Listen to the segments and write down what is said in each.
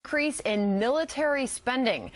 increase in military spending.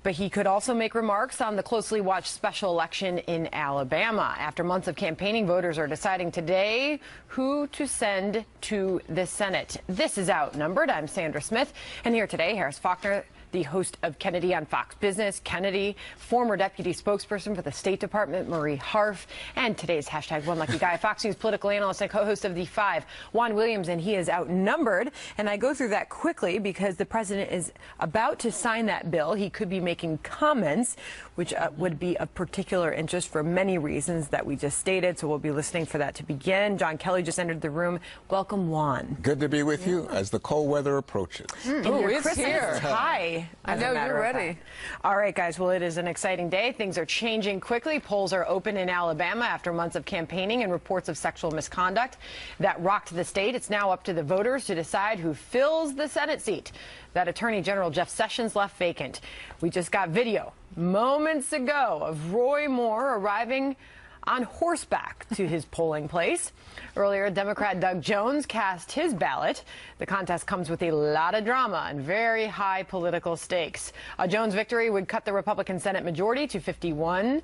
But he could also make remarks on the closely watched special election in Alabama. After months of campaigning, voters are deciding today who to send to the Senate. This is Outnumbered. I'm Sandra Smith, and here today, Harris Faulkner, the host of Hannity on Fox Business, Hannity, former deputy spokesperson for the State Department, Marie Harf, and today's #OneLuckyGuy, Fox News political analyst and co-host of The Five, Juan Williams, and he is outnumbered. And I go through that quickly because the president is about to sign that bill. He could be making comments, which would be of particular interest for many reasons that we just stated. So we'll be listening for that to begin. John Kelly just entered the room. Welcome, Juan. Good to be with you as the cold weather approaches. Oh, it's here. Hi. I know you're ready. All right, guys. Well, it is an exciting day. Things are changing quickly. Polls are open in Alabama after months of campaigning and reports of sexual misconduct that rocked the state. It's now up to the voters to decide who fills the Senate seat that Attorney General Jeff Sessions left vacant. We just got video moments ago of Roy Moore arriving on horseback to his polling place. Earlier, Democrat Doug Jones cast his ballot. The contest comes with a lot of drama and very high political stakes. A Jones victory would cut the Republican Senate majority to 51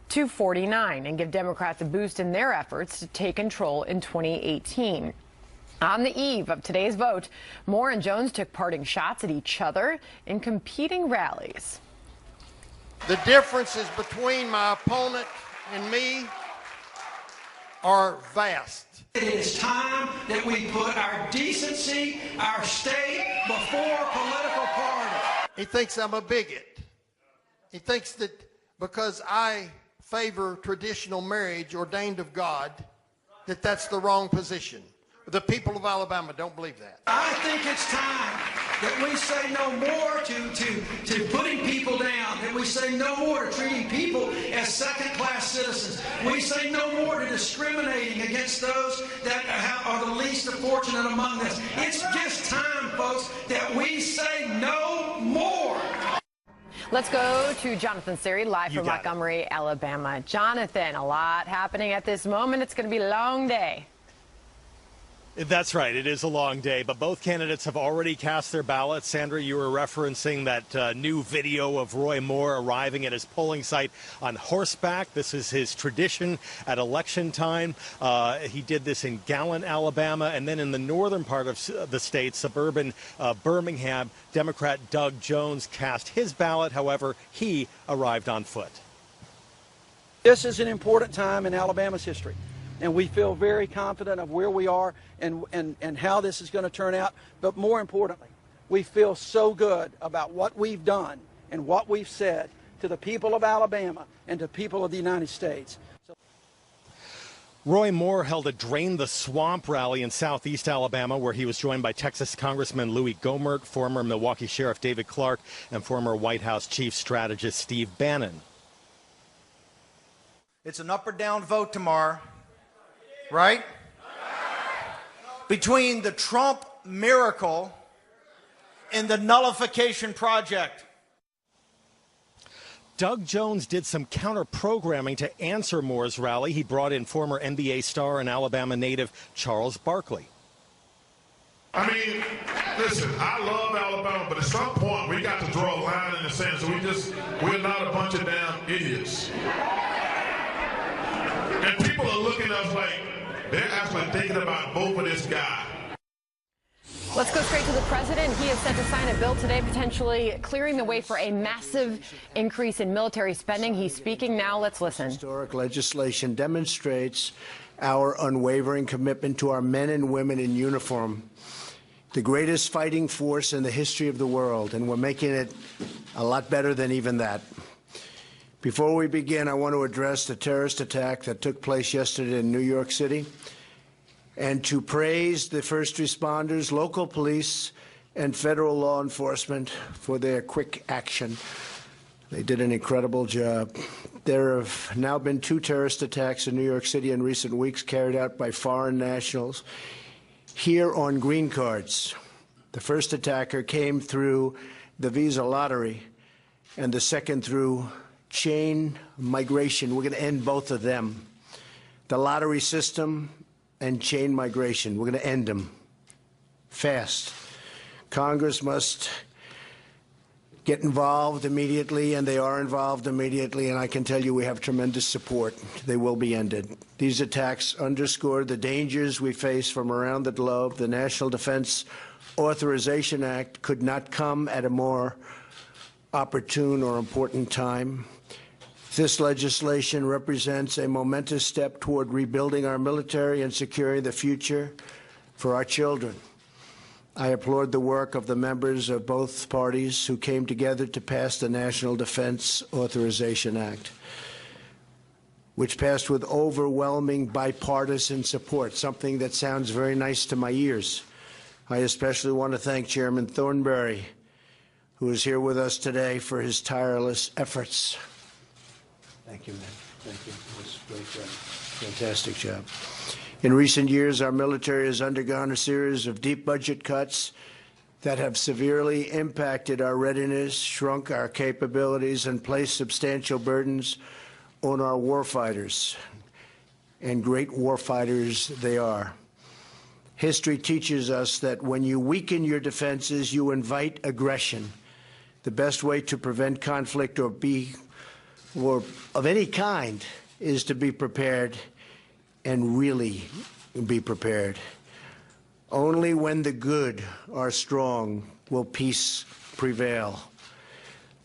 to 49 and give Democrats a boost in their efforts to take control in 2018. On the eve of today's vote, Moore and Jones took parting shots at each other in competing rallies. The differences between my opponent and me are vast. It is time that we put our decency, our state, before political party. He thinks I'm a bigot. He thinks that because I favor traditional marriage ordained of God, that that's the wrong position. The people of Alabama don't believe that. I think it's time that we say no more to putting people down, that we say no more to treating people as second-class citizens. We say no more to discriminating against those that are the least fortunate among us. It's just time, folks, that we say no more. Let's go to Jonathan Siri, live from Montgomery, Alabama. Jonathan, a lot happening at this moment. It's going to be a long day. That's right. It is a long day, but both candidates have already cast their ballots. Sandra, you were referencing that new video of Roy Moore arriving at his polling site on horseback. This is his tradition at election time. He did this in Gallant, Alabama, and then in the northern part of the state, suburban Birmingham, Democrat Doug Jones cast his ballot. However, he arrived on foot. This is an important time in Alabama's history, and we feel very confident of where we are and how this is going to turn out. But more importantly, we feel so good about what we've done and what we've said to the people of Alabama and to people of the United States. Roy Moore held a Drain the Swamp rally in southeast Alabama, where he was joined by Texas Congressman Louis Gohmert, former Milwaukee Sheriff David Clark, and former White House Chief Strategist Steve Bannon. It's an up or down vote tomorrow, right? Between the Trump miracle and the nullification project. Doug Jones did some counter-programming to answer Moore's rally. He brought in former NBA star and Alabama native Charles Barkley. I mean, listen, I love Alabama, but at some point we got to draw a line in the sand. So we're not a bunch of damn idiots. And people are looking at us like they're actually thinking about voting for this guy. Let's go straight to the president. He is set to sign a bill today, potentially clearing the way for a massive increase in military spending. He's speaking now. Let's listen. Historic legislation demonstrates our unwavering commitment to our men and women in uniform, the greatest fighting force in the history of the world, and we're making it a lot better than even that. Before we begin, I want to address the terrorist attack that took place yesterday in New York City and to praise the first responders, local police, and federal law enforcement for their quick action. They did an incredible job. There have now been 2 terrorist attacks in New York City in recent weeks carried out by foreign nationals here on green cards. The first attacker came through the visa lottery, and the second through chain migration. We're going to end both of them. The lottery system and chain migration. We're going to end them fast. Congress must get involved immediately, and they are involved immediately, and I can tell you we have tremendous support. They will be ended. These attacks underscore the dangers we face from around the globe. The National Defense Authorization Act could not come at a more opportune or important time. This legislation represents a momentous step toward rebuilding our military and securing the future for our children. I applaud the work of the members of both parties who came together to pass the National Defense Authorization Act, which passed with overwhelming bipartisan support, something that sounds very nice to my ears. I especially want to thank Chairman Thornberry, who is here with us today, for his tireless efforts. Thank you, man. Thank you. It was a great job. Fantastic job. In recent years, our military has undergone a series of deep budget cuts that have severely impacted our readiness, shrunk our capabilities, and placed substantial burdens on our warfighters. And great warfighters they are. History teaches us that when you weaken your defenses, you invite aggression. The best way to prevent conflict or of any kind is to be prepared and really be prepared. Only when the good are strong will peace prevail.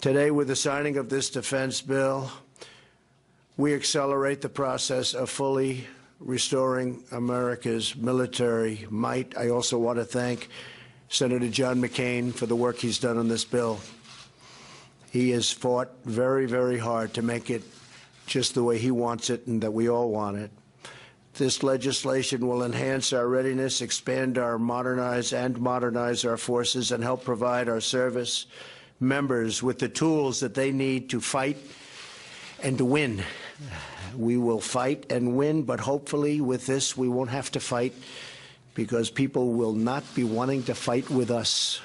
Today, with the signing of this defense bill, we accelerate the process of fully restoring America's military might. I also want to thank Senator John McCain for the work he's done on this bill. He has fought very, very hard to make it just the way he wants it and that we all want it. This legislation will enhance our readiness, expand our modernize our forces, and help provide our service members with the tools that they need to fight and to win. We will fight and win, but hopefully with this we won't have to fight because people will not be wanting to fight with us.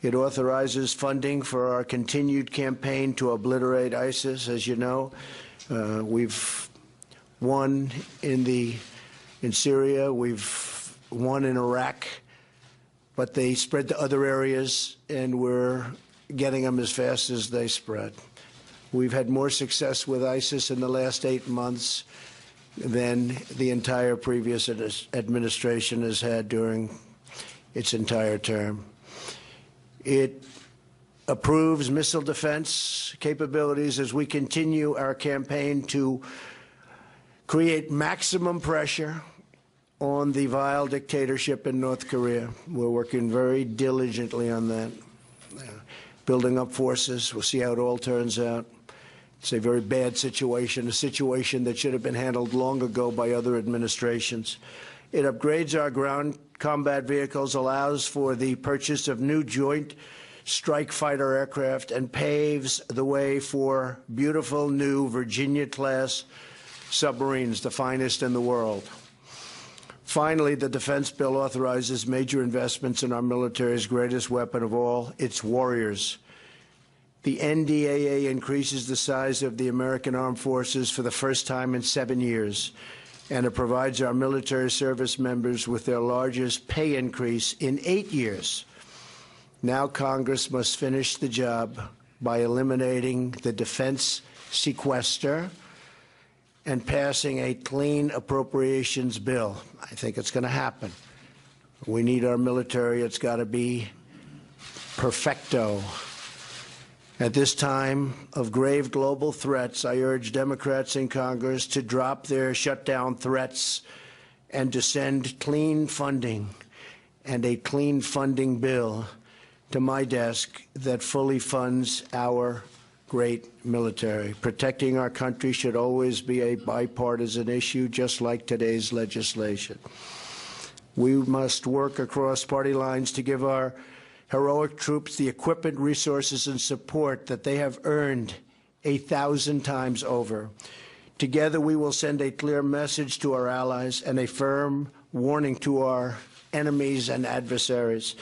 It authorizes funding for our continued campaign to obliterate ISIS. As you know, we've won in Syria, we've won in Iraq, but they spread to other areas, and we're getting them as fast as they spread. We've had more success with ISIS in the last 8 months than the entire previous administration has had during its entire term. It approves missile defense capabilities as we continue our campaign to create maximum pressure on the vile dictatorship in North Korea. We're working very diligently on that, building up forces. We'll see how it all turns out. It's a very bad situation, a situation that should have been handled long ago by other administrations. It upgrades our ground combat vehicles, allows for the purchase of new joint strike fighter aircraft, and paves the way for beautiful new Virginia-class submarines, the finest in the world. Finally, the defense bill authorizes major investments in our military's greatest weapon of all, its warriors. The NDAA increases the size of the American Armed Forces for the first time in 7 years, and it provides our military service members with their largest pay increase in 8 years. Now Congress must finish the job by eliminating the defense sequester and passing a clean appropriations bill. I think it's going to happen. We need our military. It's got to be perfecto. At this time of grave global threats, I urge Democrats in Congress to drop their shutdown threats and to send clean funding and a clean funding bill to my desk that fully funds our great military. Protecting our country should always be a bipartisan issue, just like today's legislation. We must work across party lines to give our heroic troops the equipment, resources, and support that they have earned 1,000 times over. Together, we will send a clear message to our allies and a firm warning to our enemies and adversaries.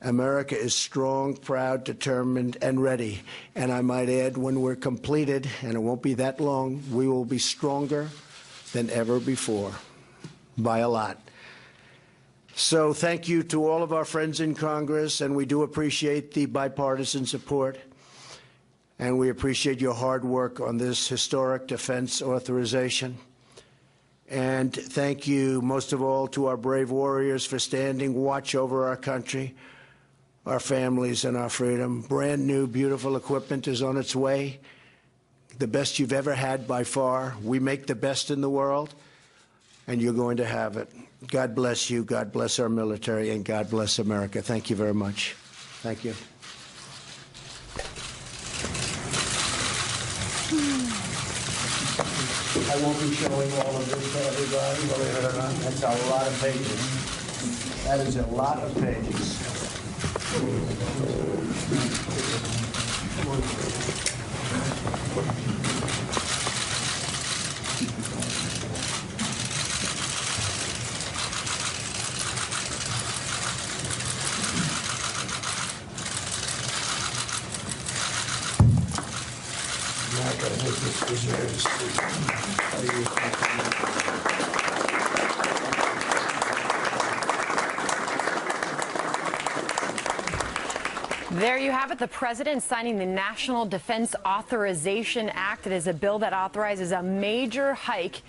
America is strong, proud, determined, and ready. And I might add, when we're completed, and it won't be that long, we will be stronger than ever before, by a lot. So thank you to all of our friends in Congress, and we do appreciate the bipartisan support. And we appreciate your hard work on this historic defense authorization. And thank you, most of all, to our brave warriors for standing watch over our country, our families, and our freedom. Brand new, beautiful equipment is on its way, the best you've ever had by far. We make the best in the world, and you're going to have it. God bless you, God bless our military, and God bless America. Thank you very much. Thank you. I won't be showing all of this to everybody, believe it or not. That's a lot of pages. That is a lot of pages. There you have it, the president signing the National Defense Authorization Act. It is a bill that authorizes a major hike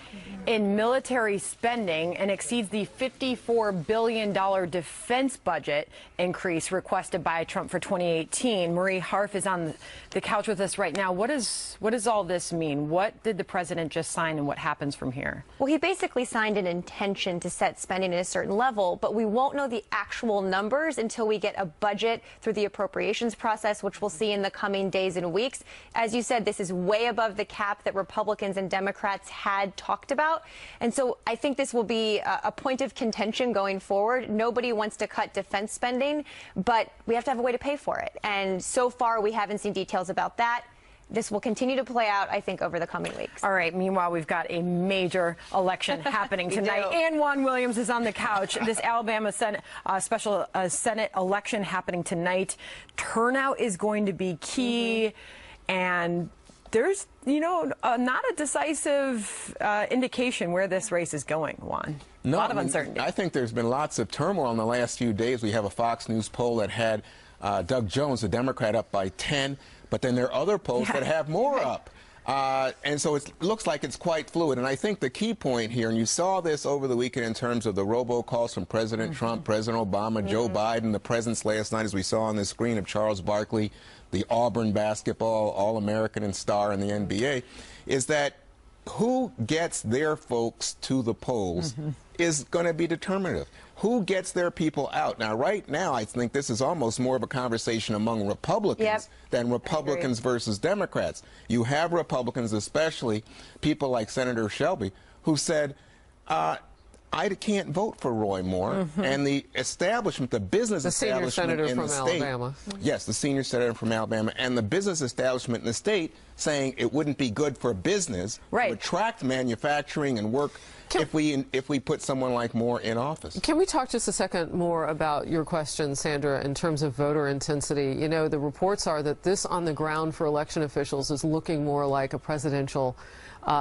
in military spending and exceeds the $54 billion defense budget increase requested by Trump for 2018. Marie Harf is on the couch with us right now. What does all this mean? What did the president just sign, and what happens from here? Well, he basically signed an intention to set spending at a certain level, but we won't know the actual numbers until we get a budget through the appropriations process, which we'll see in the coming days and weeks. As you said, this is way above the cap that Republicans and Democrats had talked about. And so I think this will be a point of contention going forward. Nobody wants to cut defense spending, but we have to have a way to pay for it. And so far, we haven't seen details about that. This will continue to play out, I think, over the coming weeks. All right. Meanwhile, we've got a major election happening tonight. And Juan Williams is on the couch. This Alabama special Senate election happening tonight. Turnout is going to be key. And there's, not a decisive indication where this race is going, Juan. No, a lot of uncertainty. I think there's been lots of turmoil in the last few days. We have a Fox News poll that had Doug Jones, the Democrat, up by 10. But then there are other polls that have more up. And so it looks like it's quite fluid. And I think the key point here, and you saw this over the weekend in terms of the robocalls from President Trump, President Obama, Joe Biden, the presence last night, as we saw on the screen, of Charles Barkley, the Auburn basketball All-American and star in the NBA, is that who gets their folks to the polls is going to be determinative. Who gets their people out? Now, right now, I think this is almost more of a conversation among Republicans than Republicans versus Democrats. You have Republicans, especially people like Senator Shelby, who said, I can't vote for Roy Moore, and the establishment, the business establishment in the state, yes, the senior senator from Alabama, and the business establishment in the state saying it wouldn't be good for business to attract manufacturing and work if we put someone like Moore in office. Can we talk just a second more about your question, Sandra, in terms of voter intensity? The reports are that this on the ground for election officials is looking more like a presidential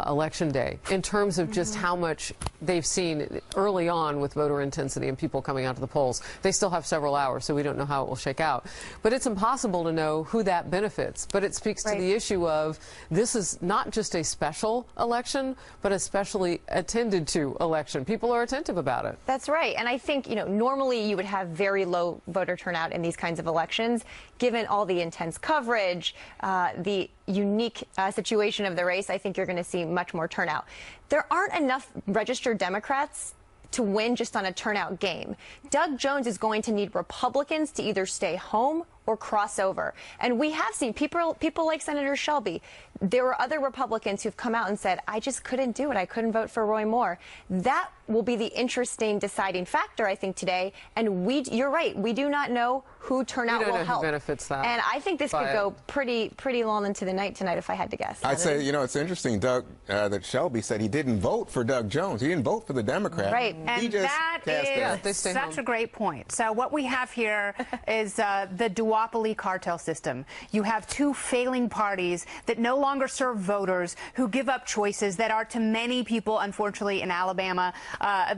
election day in terms of just how much they've seen early on with voter intensity and people coming out to the polls. They still have several hours, so we don't know how it will shake out. But it's impossible to know who that benefits. But it speaks to the issue of this is not just a special election, but a specially attended to election. People are attentive about it. That's right. And I think, normally you would have very low voter turnout in these kinds of elections, given all the intense coverage, the unique situation of the race. I think you're going to see much more turnout. There aren't enough registered Democrats to win just on a turnout game. Doug Jones is going to need Republicans to either stay home or cross over. And we have seen people like Senator Shelby. There were other Republicans who've come out and said, I just couldn't do it. I couldn't vote for Roy Moore. That will be the interesting deciding factor, I think, today. And you're right. We do not know who turnout will help. Who benefits that. And I think this could go pretty long into the night tonight, if I had to guess. I'd say, it's interesting, Doug, that Shelby said he didn't vote for Doug Jones. He didn't vote for the Democrat. Right. And that is such a great point. So what we have here is the dual duopoly cartel system. You have two failing parties that no longer serve voters, who give up choices that are to many people, unfortunately, in Alabama,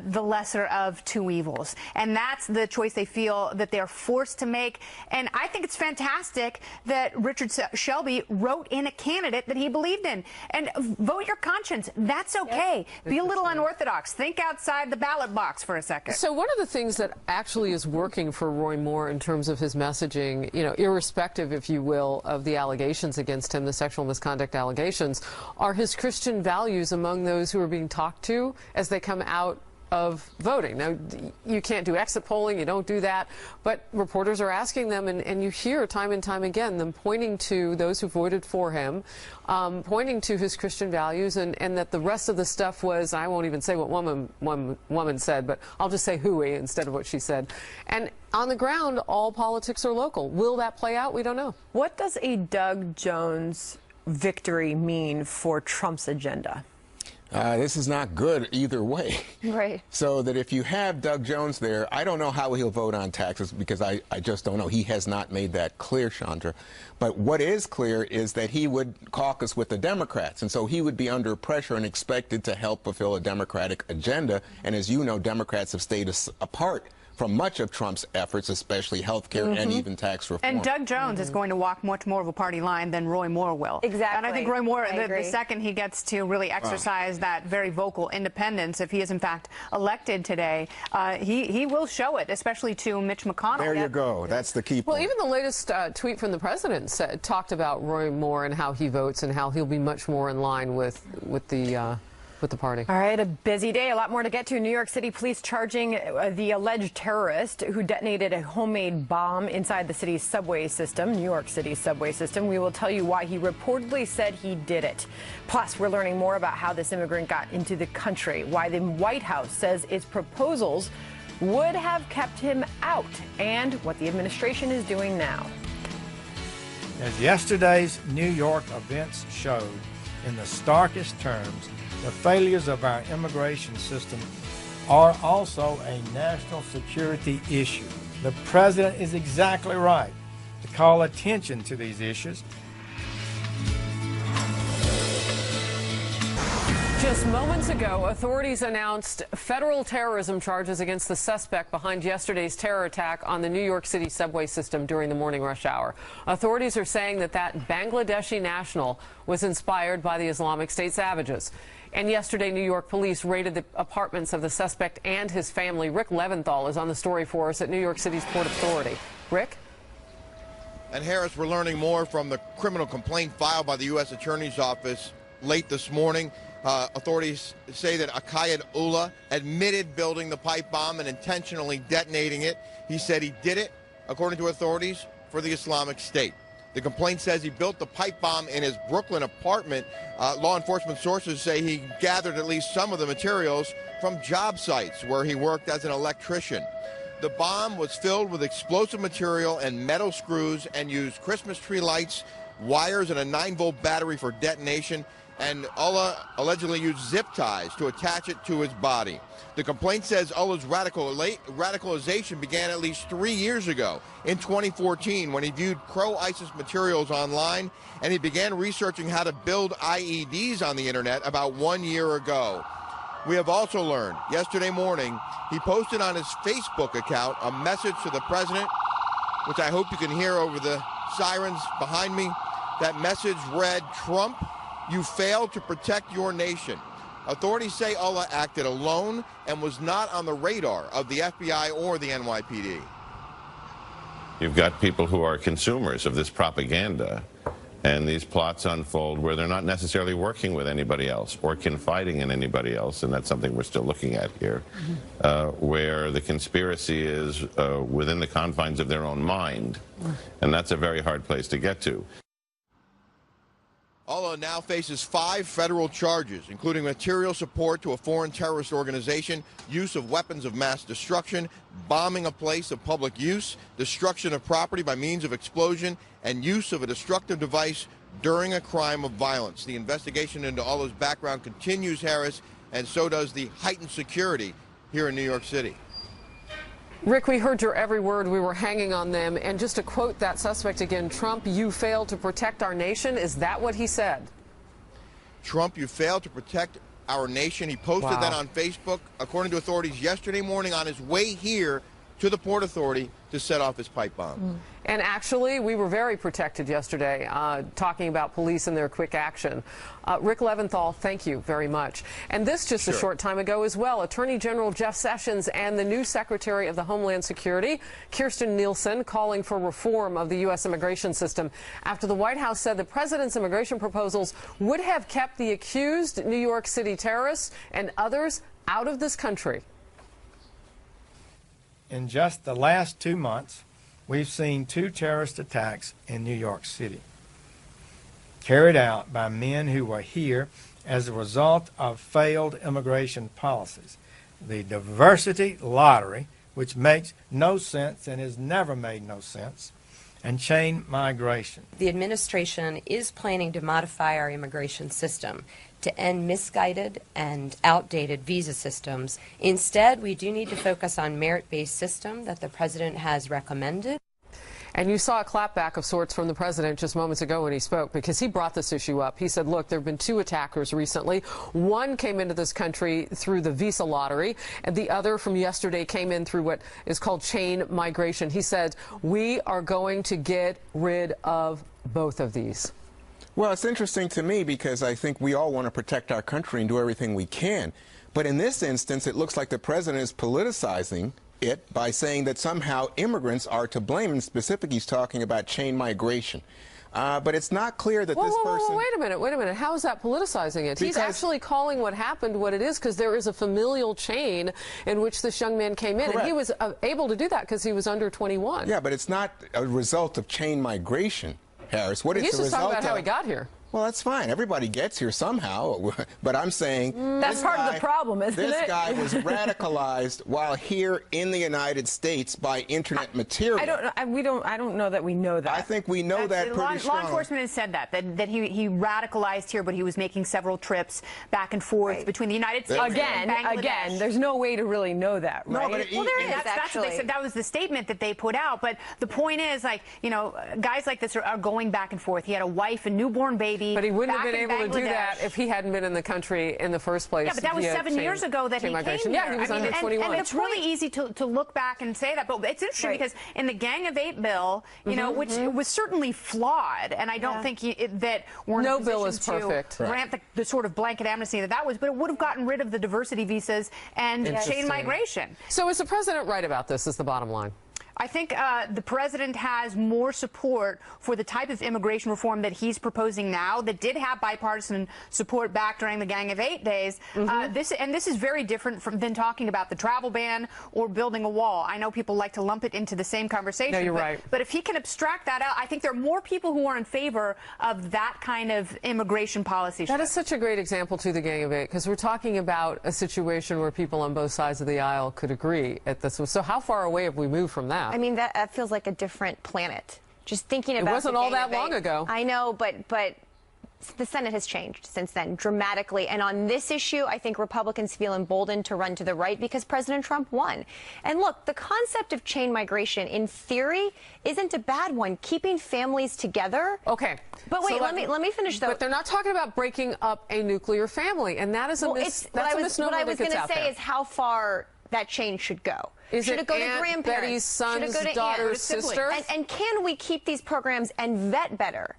the lesser of two evils. And that's the choice they feel that they're forced to make. And I think it's fantastic that Richard Shelby wrote in a candidate that he believed in. And vote your conscience. That's okay. Be a little unorthodox. Think outside the ballot box for a second. So one of the things that actually is working for Roy Moore in terms of his messaging, you know, irrespective, if you will, of the allegations against him, the sexual misconduct allegations, are his Christian values among those who are being talked to as they come out of voting. Now, you can't do exit polling, you don't do that, but reporters are asking them, and you hear time and time again them pointing to those who voted for him, pointing to his Christian values, and that the rest of the stuff was, I won't even say what one woman said, but I'll just say hooey instead of what she said. And on the ground, all politics are local. Will that play out? We don't know. What does a Doug Jones victory mean for Trump's agenda? This is not good either way. Right. So that if you have Doug Jones there, I don't know how he'll vote on taxes, because I just don't know. He has not made that clear, Chandra. But what is clear is that he would caucus with the Democrats, and so he would be under pressure and expected to help fulfill a Democratic agenda. And as you know, Democrats have stayed apart from much of Trump's efforts, especially health care and even tax reform. And Doug Jones is going to walk much more of a party line than Roy Moore will. Exactly. And I think Roy Moore, the second he gets to really exercise that very vocal independence, if he is in fact elected today, he will show it, especially to Mitch McConnell. There you go. That's the key point. Well, even the latest tweet from the president talked about Roy Moore and how he votes and how he'll be much more in line with the party. All right, a busy day. A lot more to get to. New York City police charging the alleged terrorist who detonated a homemade bomb inside the city's subway system, New York City's subway system. We will tell you why he reportedly said he did it. Plus, we're learning more about how this immigrant got into the country, why the White House says its proposals would have kept him out, and what the administration is doing now. As yesterday's New York events showed, in the starkest terms, the failures of our immigration system are also a national security issue. The president is exactly right to call attention to these issues. Just moments ago, authorities announced federal terrorism charges against the suspect behind yesterday's terror attack on the New York City subway system during the morning rush hour. Authorities are saying that Bangladeshi national was inspired by the Islamic State savages. And yesterday, New York police raided the apartments of the suspect and his family. Rick Leventhal is on the story for us at New York City's Port Authority. Rick? And Harris, we're learning more from the criminal complaint filed by the U.S. Attorney's Office late this morning. Authorities say that Akayed Ullah admitted building the pipe bomb and intentionally detonating it. He said he did it, according to authorities, for the Islamic State. The complaint says he built the pipe bomb in his Brooklyn apartment. Law enforcement sources say he gathered at least some of the materials from job sites where he worked as an electrician. The bomb was filled with explosive material and metal screws and used Christmas tree lights, wires, and a 9-volt battery for detonation. And Ullah allegedly used zip ties to attach it to his body. The complaint says Ullah's radicalization began at least 3 years ago, in 2014, when he viewed pro-ISIS materials online, and he began researching how to build IEDs on the internet about 1 year ago. We have also learned yesterday morning he posted on his Facebook account a message to the president, which I hope you can hear over the sirens behind me. That message read, "Trump, you failed to protect your nation." Authorities say Ullah acted alone and was not on the radar of the FBI or the NYPD. You've got people who are consumers of this propaganda, and these plots unfold where they're not necessarily working with anybody else or confiding in anybody else, and that's something we're still looking at here, where the conspiracy is within the confines of their own mind, and that's a very hard place to get to. Ullah now faces 5 federal charges, including material support to a foreign terrorist organization, use of weapons of mass destruction, bombing a place of public use, destruction of property by means of explosion, and use of a destructive device during a crime of violence. The investigation into Ullah's background continues, Harris, and so does the heightened security here in New York City. Rick, we heard your every word. We were hanging on them. And just to quote that suspect again, Trump, you failed to protect our nation. Is that what he said? Trump, you failed to protect our nation. He posted that on Facebook, according to authorities, yesterday morning on his way here to the Port Authority to set off his pipe bomb. And actually, we were very protected yesterday, talking about police and their quick action. Rick Leventhal, thank you very much. And this just a short time ago as well. Attorney General Jeff Sessions and the new Secretary of the Homeland Security, Kirstjen Nielsen, calling for reform of the U.S. immigration system after the White House said the president's immigration proposals would have kept the accused New York City terrorists and others out of this country. In just the last 2 months, we've seen 2 terrorist attacks in New York City, carried out by men who were here as a result of failed immigration policies. The diversity lottery, which makes no sense and has never made no sense, and chain migration. The administration is planning to modify our immigration system to end misguided and outdated visa systems. Instead, we do need to focus on merit-based system that the president has recommended. And you saw a clapback of sorts from the president just moments ago when he spoke, because he brought this issue up. He said, look, there have been 2 attackers recently. One came into this country through the visa lottery, and the other from yesterday came in through what is called chain migration. He said, we are going to get rid of both of these. Well, it's interesting to me because I think we all want to protect our country and do everything we can. But in this instance, it looks like the president is politicizing it by saying that somehow immigrants are to blame. And specifically, he's talking about chain migration. But it's not clear that this person... Wait a minute. How is that politicizing it? He's actually calling what happened what it is, because there is a familial chain in which this young man came in. Correct. And he was able to do that because he was under 21. Yeah, but it's not a result of chain migration, Harris. What He's it's a just talking result about how of... he got here. Well, that's fine. Everybody gets here somehow. But I'm saying that's part of the problem, isn't it? This guy was radicalized while here in the United States by internet material. I don't know that we know that. I think we know that pretty strong. Law enforcement has said that he radicalized here, but he was making several trips back and forth between the United States and Bangladesh. Again, there's no way to really know that, right? No, but there is. That's what they said. That was the statement that they put out. But the point is, like, you know, guys like this are going back and forth. He had a wife, a newborn baby. But he wouldn't have been able to do that if he hadn't been in the country in the first place. Yeah, but that was 7 years ago that he came here. Yeah, he was under 21. And it's really easy to look back and say that. But it's interesting because in the Gang of 8 bill, you know, which was certainly flawed, and I don't think that we're in a position bill is perfect. to grant the sort of blanket amnesty that was, but it would have gotten rid of the diversity visas and chain migration. So is the president right about this, is the bottom line? I think the president has more support for the type of immigration reform that he's proposing now that did have bipartisan support back during the Gang of 8 days. This is very different than talking about the travel ban or building a wall. I know people like to lump it into the same conversation. No, you're right. But if he can abstract that out, I think there are more people who are in favor of that kind of immigration policy. That is such a great example to the Gang of 8, because we're talking about a situation where people on both sides of the aisle could agree at this. So how far away have we moved from that? I mean, that feels like a different planet. Just thinking about it wasn't all that long ago. I know, but the Senate has changed since then dramatically. And on this issue, I think Republicans feel emboldened to run to the right because President Trump won. And look, the concept of chain migration, in theory, isn't a bad one. Keeping families together. Okay. But wait, so let me finish though. But they're not talking about breaking up a nuclear family, and that is a misnomer that gets out there. What I was going to say is how far that change should go. Should it go to grandparents? Betty's son's daughter's sister? And can we keep these programs and vet better?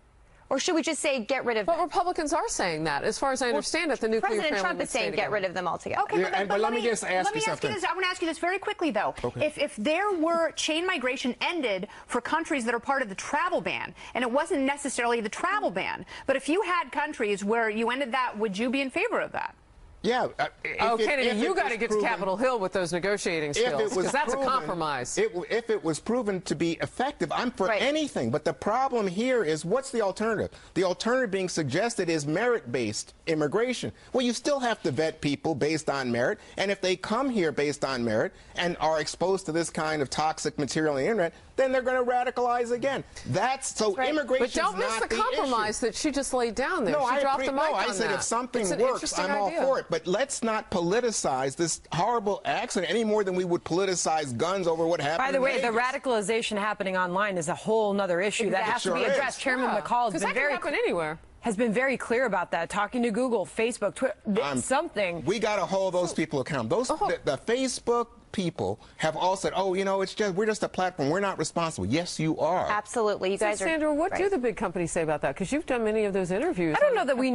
Or should we just say get rid of them? But Republicans are saying that. As far as I understand it, the nuclear family President Trump is saying get rid of them altogether. Okay, but let me just ask you something. I want to ask you this very quickly, though. Okay. If there were chain migration ended for countries that are part of the travel ban, and it wasn't necessarily the travel ban, but if you had countries where you ended that, would you be in favor of that? Yeah. Kennedy, you got to get to Capitol Hill with those negotiating skills, because that's a compromise. If it was proven to be effective, I'm for anything. But the problem here is, what's the alternative? The alternative being suggested is merit-based immigration. Well, you still have to vet people based on merit. And if they come here based on merit and are exposed to this kind of toxic material on the internet, then they're going to radicalize again. That's immigration. But don't miss the compromise that she just laid down there. No, she dropped the mic on I said that. if something works, I'm all for it. But let's not politicize this horrible accident any more than we would politicize guns over what happened. By the way, in the Vegas. radicalization happening online is a whole other issue that has to be addressed. Chairman McCall has been very anywhere. Has been very clear about that, talking to Google, Facebook, Twitter, something. We got to hold those people accountable. The Facebook people have all said, oh, you know, we're just a platform. We're not responsible. Yes, you are. Absolutely. You guys are. Sandra, what do the big companies say about that? Because you've done many of those interviews. I don't know that we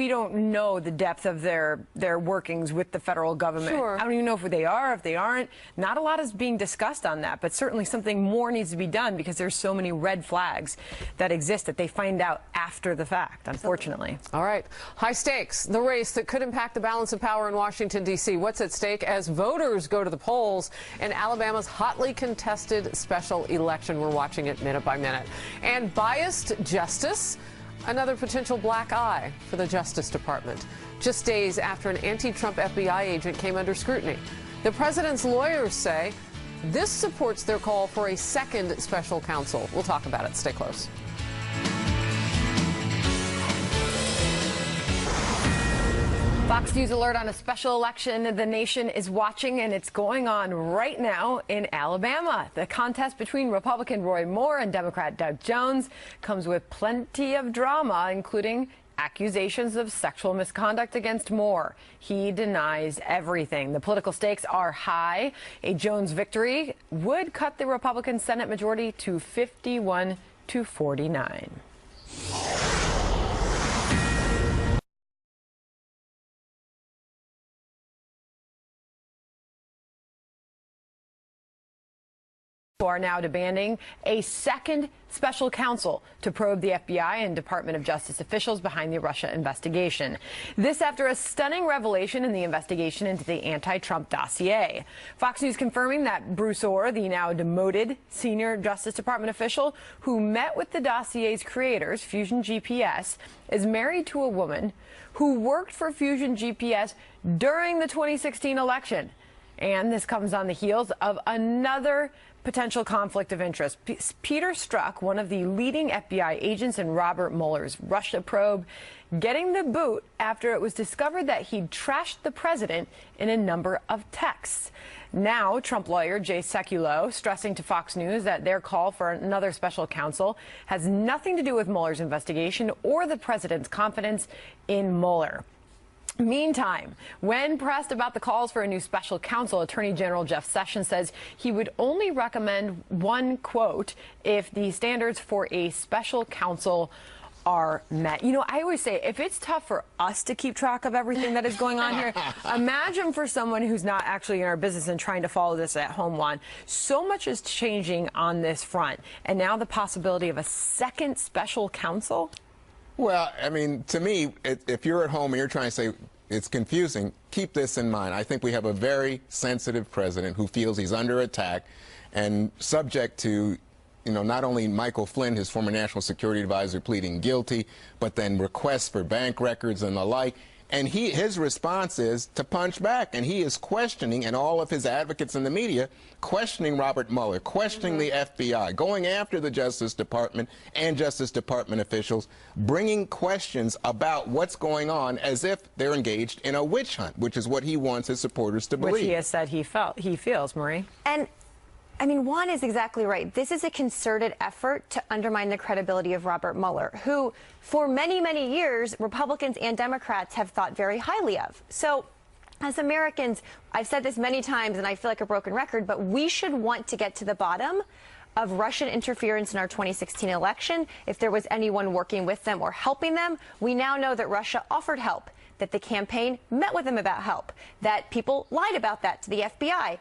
don't know the depth of their workings with the federal government. Sure. I don't even know if they are, if they aren't. Not a lot is being discussed on that, but certainly something more needs to be done because there's so many red flags that exist that they find out after the fact, unfortunately. All right. High stakes. The race that could impact the balance of power in Washington, D.C. What's at stake as voters go to the polls in Alabama's hotly contested special election? We're watching it minute by minute. And biased justice, another potential black eye for the Justice Department, just days after an anti-Trump FBI agent came under scrutiny. The president's lawyers say this supports their call for a second special counsel. We'll talk about it. Stay close. Fox News alert on a special election the nation is watching, and it's going on right now in Alabama. The contest between Republican Roy Moore and Democrat Doug Jones comes with plenty of drama, including accusations of sexual misconduct against Moore. He denies everything. The political stakes are high. A Jones victory would cut the Republican Senate majority to 51 to 49. Are now demanding a second special counsel to probe the FBI and Department of Justice officials behind the Russia investigation. This after a stunning revelation in the investigation into the anti-Trump dossier. Fox News confirming that Bruce Orr, the now demoted senior Justice Department official who met with the dossier's creators, Fusion GPS, is married to a woman who worked for Fusion GPS during the 2016 election. And this comes on the heels of another potential conflict of interest. Peter Strzok, one of the leading FBI agents in Robert Mueller's Russia probe, getting the boot after it was discovered that he'd trashed the president in a number of texts. Now, Trump lawyer Jay Sekulow stressing to Fox News that their call for another special counsel has nothing to do with Mueller's investigation or the president's confidence in Mueller. Meantime, when pressed about the calls for a new special counsel, Attorney General Jeff Sessions says he would only recommend one, quote, if the standards for a special counsel are met. You know, I always say, if it's tough for us to keep track of everything that is going on here, imagine for someone who's not actually in our business and trying to follow this at home, Juan. So much is changing on this front. And now the possibility of a second special counsel? Well, I mean, to me, if you're at home and you're trying to say it's confusing, keep this in mind. I think we have a very sensitive president who feels he's under attack and subject to, you know, not only Michael Flynn, his former national security advisor, pleading guilty, but then requests for bank records and the like. And his response is to punch back, and he is questioning, and all of his advocates in the media, questioning Robert Mueller, questioning the FBI, going after the Justice Department and Justice Department officials, bringing questions about what's going on as if they're engaged in a witch hunt, which is what he wants his supporters to believe. Which he has said he feels, Marie. And I mean, Juan is exactly right. This is a concerted effort to undermine the credibility of Robert Mueller, who for many, many years, Republicans and Democrats have thought very highly of. So as Americans, I've said this many times and I feel like a broken record, but we should want to get to the bottom of Russian interference in our 2016 election. If there was anyone working with them or helping them, we now know that Russia offered help, that the campaign met with them about help, that people lied about that to the FBI.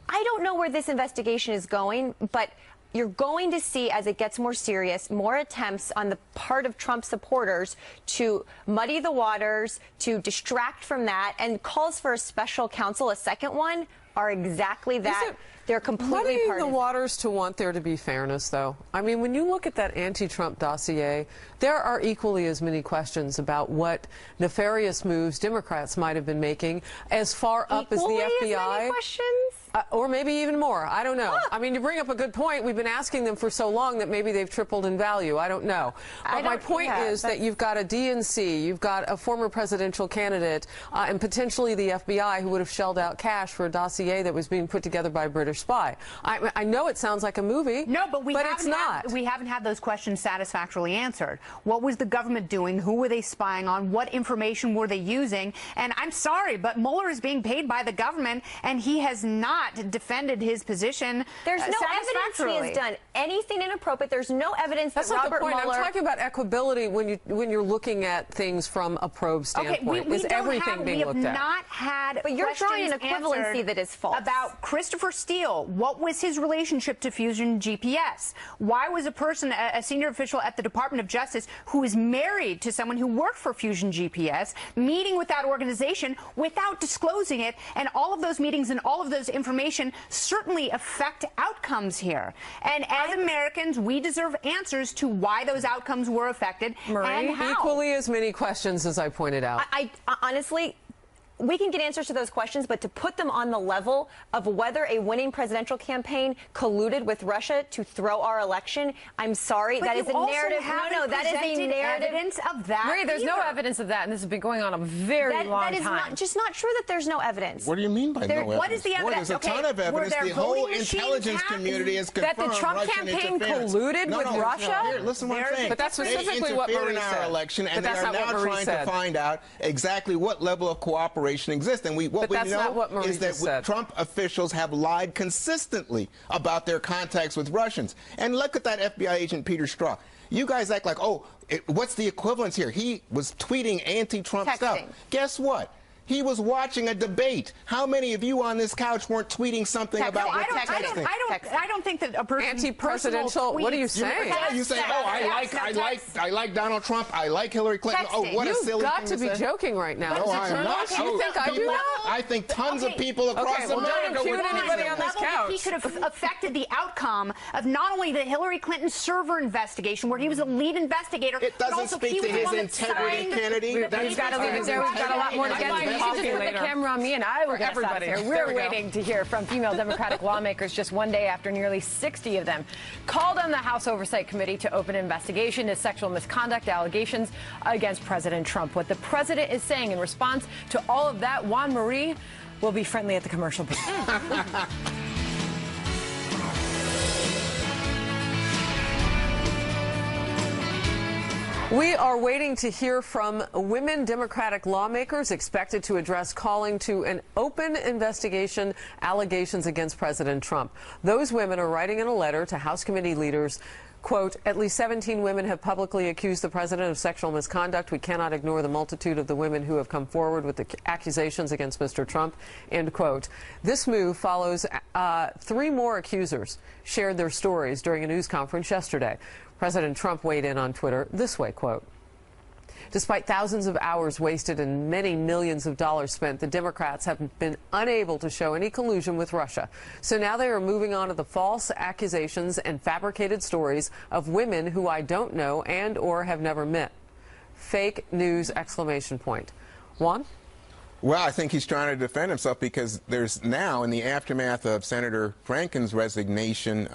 I don't know where this investigation is going, but you're going to see, as it gets more serious, more attempts on the part of Trump supporters to muddy the waters, to distract from that, and calls for a special counsel, a second one, are exactly that. They're completely muddying the waters to want there to be fairness, though. I mean, when you look at that anti-Trump dossier, there are equally as many questions about what nefarious moves Democrats might have been making as far up as the FBI. Equally as many questions? Or maybe even more. I don't know. I mean, you bring up a good point. We've been asking them for so long that maybe they've tripled in value. I don't know. But my point is that you've got a DNC, you've got a former presidential candidate, and potentially the FBI who would have shelled out cash for a dossier that was being put together by a British spy. I know it sounds like a movie. No, but it's not. We haven't had those questions satisfactorily answered. What was the government doing? Who were they spying on? What information were they using? And I'm sorry, but Mueller is being paid by the government, and he has not defended his position. There's no evidence he has done anything inappropriate. There's no evidence that Robert Mueller. I'm talking about equability when you're looking at things from a probe standpoint. We have not had. But you're drawing an equivalency that is false. About Christopher Steele. What was his relationship to Fusion GPS? Why was a senior official at the Department of Justice who is married to someone who worked for Fusion GPS meeting with that organization without disclosing it? And all of those meetings and all of those information certainly affect outcomes here. And as Americans, we deserve answers to why those outcomes were affected and how. Equally as many questions as I pointed out. I honestly, we can get answers to those questions, but to put them on the level of whether a winning presidential campaign colluded with Russia to throw our election, I'm sorry, that is a narrative. No, that is a narrative. Evidence of that. Marie, there's no evidence of that, and this has been going on a very long time. That is just not true that there's no evidence. What do you mean by no evidence? What is the evidence? There's a ton of evidence. The whole intelligence community has confirmed that the Trump campaign colluded with Russia. Here, listen what I'm saying. But that's specifically what Marie said. Our election, and they are now trying to find out exactly what level of cooperation exists. And what we know is that Trump officials have lied consistently about their contacts with Russians. And look at that FBI agent, Peter Strzok. You guys act like, oh, what's the equivalence here? He was tweeting anti-Trump stuff. Guess what? He was watching a debate. How many of you on this couch weren't tweeting something about what texting? I don't think that a person anti-presidential. What are you saying? You say, oh, I like Donald Trump. I like Hillary Clinton. Oh, what a silly thing to say. You've got to be joking right now. No, I am not. You think I do that? I think tons of people across America would. Anybody on this couch. He could have affected the outcome of not only the Hillary Clinton server investigation, where he was a lead investigator. It doesn't speak to his integrity, Kennedy. We've got to leave it there. We've got a lot more to get to. You should just put the camera on me, and I will get us out of here. We're waiting to hear from female Democratic lawmakers just one day after nearly 60 of them called on the House Oversight Committee to open an investigation into sexual misconduct allegations against President Trump. What the president is saying in response to all of that, Juan Marie will be friendly at the commercial break. We are waiting to hear from women Democratic lawmakers expected to address calling to an open investigation allegations against President Trump. Those women are writing in a letter to House committee leaders, quote, at least 17 women have publicly accused the president of sexual misconduct. We cannot ignore the multitude of the women who have come forward with the accusations against Mr. Trump, end quote. This move follows 3 more accusers shared their stories during a news conference yesterday. President Trump weighed in on Twitter this way, quote, despite thousands of hours wasted and many millions of dollars spent, the Democrats have been unable to show any collusion with Russia. So now they are moving on to the false accusations and fabricated stories of women who I don't know and or have never met. Fake news, exclamation point. Juan? Well, I think he's trying to defend himself because there's now, in the aftermath of Senator Franken's resignation,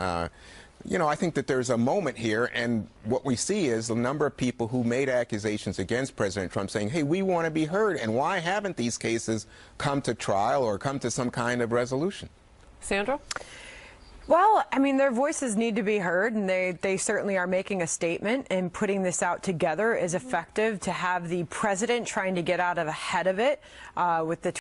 you know, I think that there's a moment here, and what we see is a number of people who made accusations against President Trump saying, hey, we want to be heard, and why haven't these cases come to trial or come to some kind of resolution? Sandra? Well, I mean, their voices need to be heard, and they certainly are making a statement, and putting this out together is effective. To have the president trying to get out of ahead of it with the